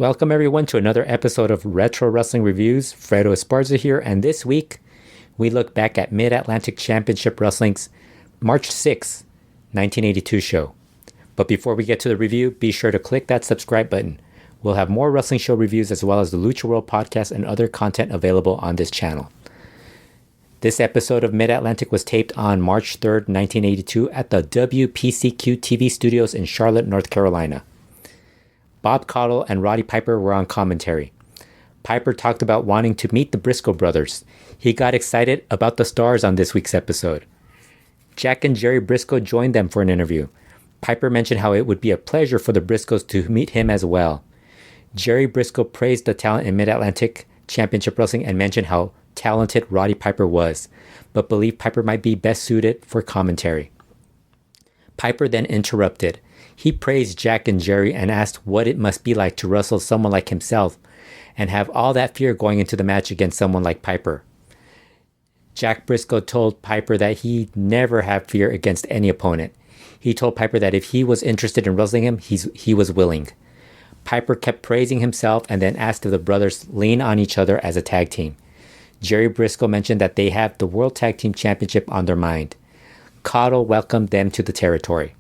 Welcome everyone to another episode of Retro Wrestling Reviews. Fredo Esparza here, and this week we look back at Mid-Atlantic Championship Wrestling's March 6, 1982 show. But before we get to the review, be sure to click that subscribe button. We'll have more wrestling show reviews as well as the Lucha World podcast and other content available on this channel. This episode of Mid-Atlantic was taped on March 3rd, 1982 at the WPCQ TV studios in Charlotte, North Carolina. Bob Caudle and Roddy Piper were on commentary. Piper talked about wanting to meet the Briscoe brothers. He got excited about the stars on this week's episode. Jack and Jerry Brisco joined them for an interview. Piper mentioned how it would be a pleasure for the Briscoes to meet him as well. Jerry Brisco praised the talent in Mid-Atlantic Championship Wrestling and mentioned how talented Roddy Piper was, but believed Piper might be best suited for commentary. Piper then interrupted. He praised Jack and Jerry and asked what it must be like to wrestle someone like himself and have all that fear going into the match against someone like Piper. Jack Briscoe told Piper that he never had fear against any opponent. He told Piper that if he was interested in wrestling him, he was willing. Piper kept praising himself and then asked if the brothers lean on each other as a tag team. Jerry Brisco mentioned that they have the World Tag Team Championship on their mind. Caudle welcomed them to the territory.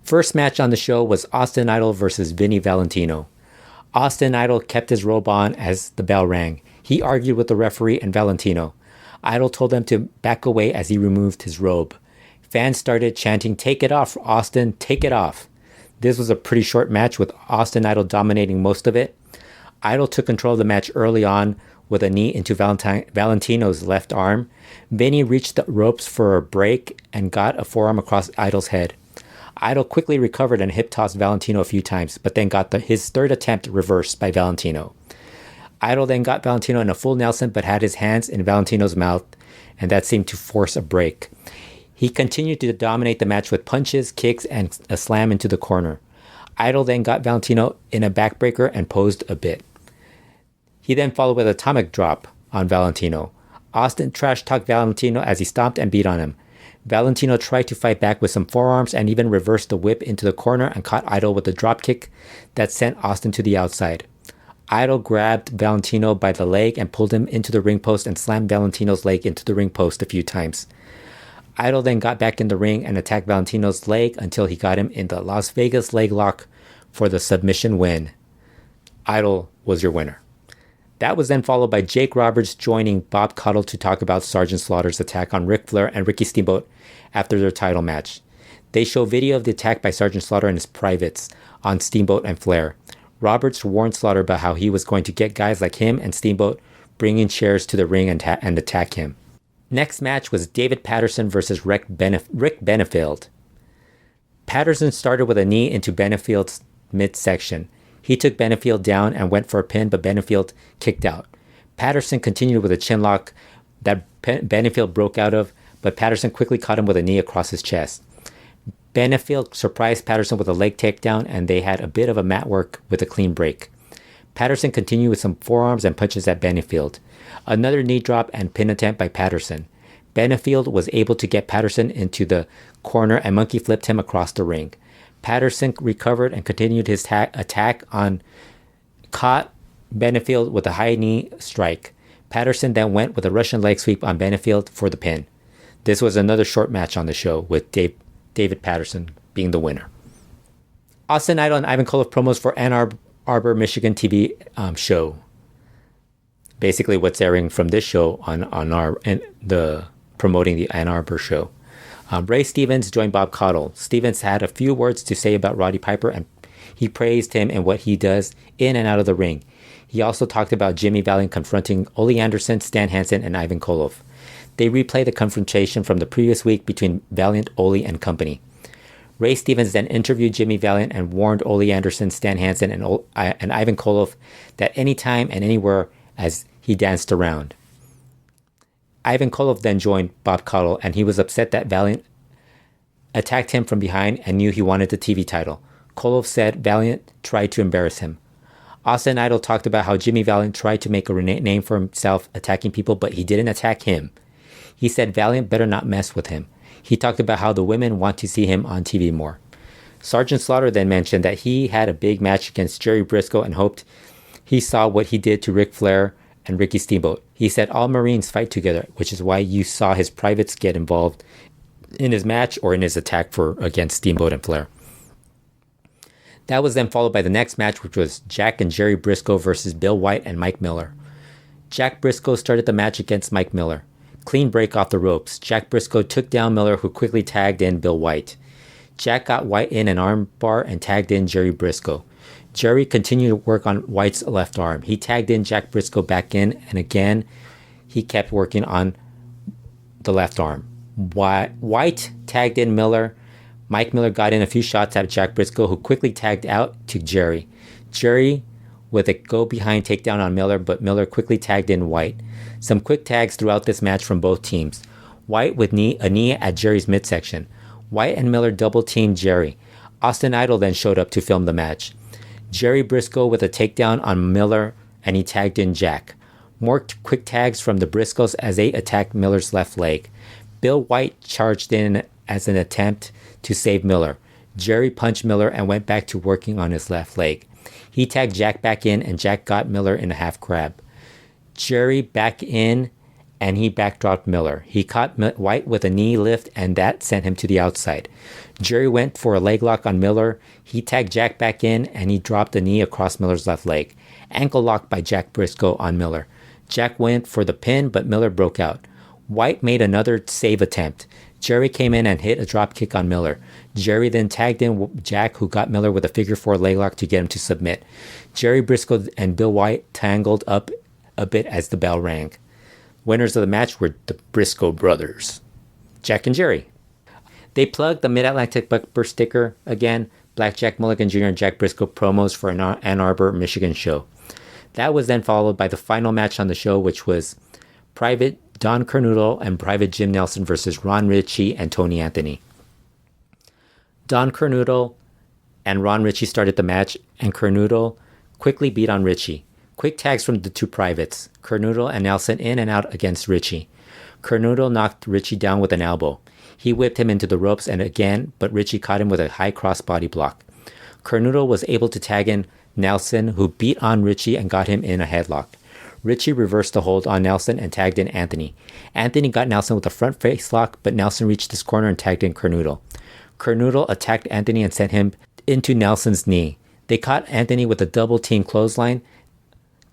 First match on the show was Austin Idol versus Vinnie Valentino. Austin Idol kept his robe on as the bell rang. He argued with the referee and Valentino. Idol told them to back away as he removed his robe. Fans started chanting, "Take it off, Austin, take it off." This was a pretty short match with Austin Idol dominating most of it. Idol took control of the match early on with a knee into Valentino's left arm. Vinnie reached the ropes for a break and got a forearm across Idol's head. Idol quickly recovered and hip-tossed Valentino a few times, but then got his third attempt reversed by Valentino. Idol then got Valentino in a full Nelson, but had his hands in Valentino's mouth, and that seemed to force a break. He continued to dominate the match with punches, kicks, and a slam into the corner. Idol then got Valentino in a backbreaker and posed a bit. He then followed with an atomic drop on Valentino. Austin trash-talked Valentino as he stomped and beat on him. Valentino tried to fight back with some forearms and even reversed the whip into the corner and caught Idol with a drop kick that sent Austin to the outside. Idol grabbed Valentino by the leg and pulled him into the ring post and slammed Valentino's leg into the ring post a few times. Idol then got back in the ring and attacked Valentino's leg until he got him in the Las Vegas leg lock for the submission win. Idol was your winner. That was then followed by Jake Roberts joining Bob Caudle to talk about Sergeant Slaughter's attack on Ric Flair and Ricky Steamboat after their title match. They show video of the attack by Sergeant Slaughter and his privates on Steamboat and Flair. Roberts warned Slaughter about how he was going to get guys like him and Steamboat bringing chairs to the ring and attack him. Next match was David Patterson versus Rick Benefield. Patterson started with a knee into Benefield's midsection. He took Benefield down and went for a pin, but Benefield kicked out. Patterson continued with a chinlock that Benefield broke out of, but Patterson quickly caught him with a knee across his chest. Benefield surprised Patterson with a leg takedown, and they had a bit of a mat work with a clean break. Patterson continued with some forearms and punches at Benefield. Another knee drop and pin attempt by Patterson. Benefield was able to get Patterson into the corner and monkey flipped him across the ring. Patterson recovered and continued his attack on caught Benefield with a high knee strike. Patterson then went with a Russian leg sweep on Benefield for the pin. This was another short match on the show with David Patterson being the winner. Austin Idol and Ivan Koloff promos for Ann Arbor, Michigan TV show. Basically what's airing from this show on promoting the Ann Arbor show. Ray Stevens joined Bob Caudle. Stevens had a few words to say about Roddy Piper, and he praised him and what he does in and out of the ring. He also talked about Jimmy Valiant confronting Ole Anderson, Stan Hansen, and Ivan Koloff. They replayed the confrontation from the previous week between Valiant, Ole, and company. Ray Stevens then interviewed Jimmy Valiant and warned Ole Anderson, Stan Hansen, and Ivan Koloff that anytime and anywhere as he danced around. Ivan Koloff then joined Bob Caudle, and he was upset that Valiant attacked him from behind and knew he wanted the TV title. Koloff said Valiant tried to embarrass him. Austin Idol talked about how Jimmy Valiant tried to make a name for himself attacking people, but he didn't attack him. He said Valiant better not mess with him. He talked about how the women want to see him on TV more. Sergeant Slaughter then mentioned that he had a big match against Jerry Brisco and hoped he saw what he did to Ric Flair and Ricky Steamboat. He said all Marines fight together, which is why you saw his privates get involved in his match or in his attack against Steamboat and Flair. That was then followed by the next match, which was Jack and Jerry Brisco versus Bill White and Mike Miller. Jack Brisco started the match against Mike Miller. Clean break off the ropes. Jack Brisco took down Miller, who quickly tagged in Bill White. Jack got White in an arm bar and tagged in Jerry Brisco. Jerry continued to work on White's left arm. He tagged in Jack Brisco back in, and again, he kept working on the left arm. White tagged in Miller. Mike Miller got in a few shots at Jack Brisco, who quickly tagged out to Jerry. Jerry with a go-behind takedown on Miller, but Miller quickly tagged in White. Some quick tags throughout this match from both teams. White with a knee at Jerry's midsection. White and Miller double-teamed Jerry. Austin Idol then showed up to film the match. Jerry Brisco with a takedown on Miller, and he tagged in Jack. More quick tags from the Briscoes as they attacked Miller's left leg. Bill White charged in as an attempt to save Miller. Jerry punched Miller and went back to working on his left leg. He tagged Jack back in, and Jack got Miller in a half grab. Jerry back in, and he backdropped Miller. He caught White with a knee lift, and that sent him to the outside. Jerry went for a leg lock on Miller. He tagged Jack back in, and he dropped a knee across Miller's left leg. Ankle lock by Jack Brisco on Miller. Jack went for the pin, but Miller broke out. White made another save attempt. Jerry came in and hit a drop kick on Miller. Jerry then tagged in Jack, who got Miller with a figure four leg lock to get him to submit. Jerry Brisco and Bill White tangled up a bit as the bell rang. Winners of the match were the Briscoe brothers, Jack and Jerry. They plugged the Mid-Atlantic bumper sticker again, Blackjack Mulligan Jr. and Jack Briscoe promos for an Ann Arbor, Michigan show. That was then followed by the final match on the show, which was Private Don Carnoodle and Private Jim Nelson versus Ron Richie and Tony Anthony. Don Carnoodle and Ron Richie started the match, and Carnoodle quickly beat on Richie. Quick tags from the two privates, Carnoodle and Nelson in and out against Richie. Carnoodle knocked Richie down with an elbow. He whipped him into the ropes and again, but Richie caught him with a high crossbody block. Carnoodle was able to tag in Nelson, who beat on Richie and got him in a headlock. Richie reversed the hold on Nelson and tagged in Anthony. Anthony got Nelson with a front face lock, but Nelson reached his corner and tagged in Carnoodle. Carnoodle attacked Anthony and sent him into Nelson's knee. They caught Anthony with a double team clothesline.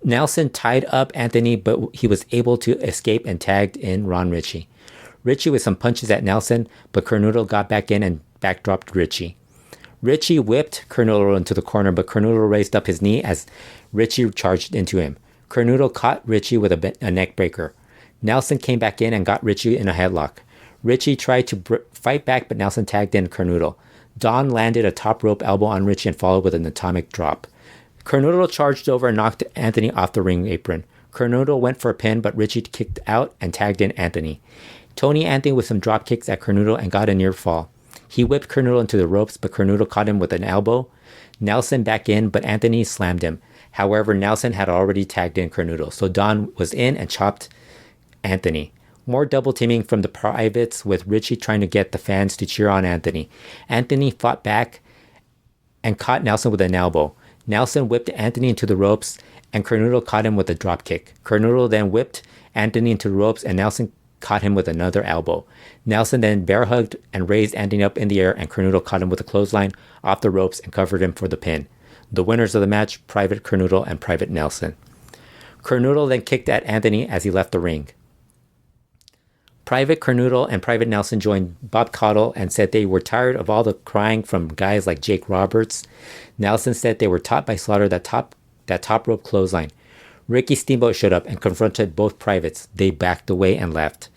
Nelson tied up Anthony, but he was able to escape and tagged in Ron Richie. Richie with some punches at Nelson, but Carnoodle got back in and backdropped Richie. Richie whipped Carnoodle into the corner, but Carnoodle raised up his knee as Richie charged into him. Carnoodle caught Richie with a neck breaker. Nelson came back in and got Richie in a headlock. Richie tried to fight back, but Nelson tagged in Carnoodle. Don landed a top rope elbow on Richie and followed with an atomic drop. Carnoodle charged over and knocked Anthony off the ring apron. Carnoodle went for a pin, but Richie kicked out and tagged in Anthony. Tony Anthony with some drop kicks at Carnoodle and got a near fall. He whipped Carnoodle into the ropes, but Carnoodle caught him with an elbow. Nelson back in, but Anthony slammed him. However, Nelson had already tagged in Carnoodle, so Don was in and chopped Anthony. More double teaming from the privates, with Richie trying to get the fans to cheer on Anthony. Anthony fought back and caught Nelson with an elbow. Nelson whipped Anthony into the ropes, and Carnoodle caught him with a drop kick. Carnoodle then whipped Anthony into the ropes, and Nelson caught him with another elbow. Nelson then bear hugged and raised Anthony up in the air, and Carnoodle caught him with a clothesline off the ropes and covered him for the pin. The winners of the match, Private Carnoodle and Private Nelson. Carnoodle then kicked at Anthony as he left the ring. Private Carnoodle and Private Nelson joined Bob Caudle and said they were tired of all the crying from guys like Jake Roberts. Nelson said they were taught by Slaughter that top rope clothesline. Ricky Steamboat showed up and confronted both privates. They backed away and left.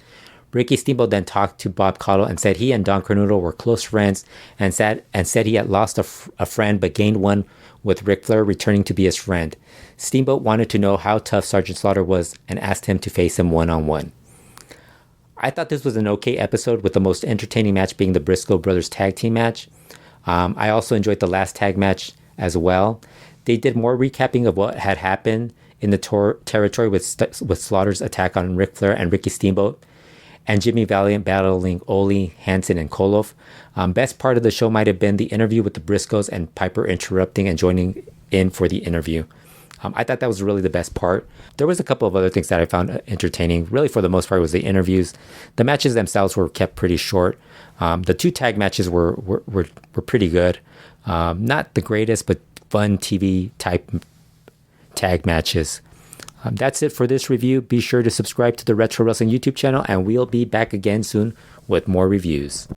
Ricky Steamboat then talked to Bob Caudle and said he and Don Carnoodle were close friends and said he had lost a friend but gained one with Ric Flair returning to be his friend. Steamboat wanted to know how tough Sergeant Slaughter was and asked him to face him one-on-one. I thought this was an okay episode, with the most entertaining match being the Briscoe brothers tag team match. I also enjoyed the last tag match as well. They did more recapping of what had happened in the territory with Slaughter's attack on Ric Flair and Ricky Steamboat. and Jimmy Valiant battling Ole, Hansen, and Koloff. Best part of the show might have been the interview with the Briscoes and Piper interrupting and joining in for the interview. I thought that was really the best part. There was a couple of other things that I found entertaining. Really, for the most part, was the interviews. The matches themselves were kept pretty short. The 2 tag matches were pretty good. Not the greatest, but fun TV type tag matches. That's it for this review. Be sure to subscribe to the Retro Wrestling YouTube channel, and we'll be back again soon with more reviews.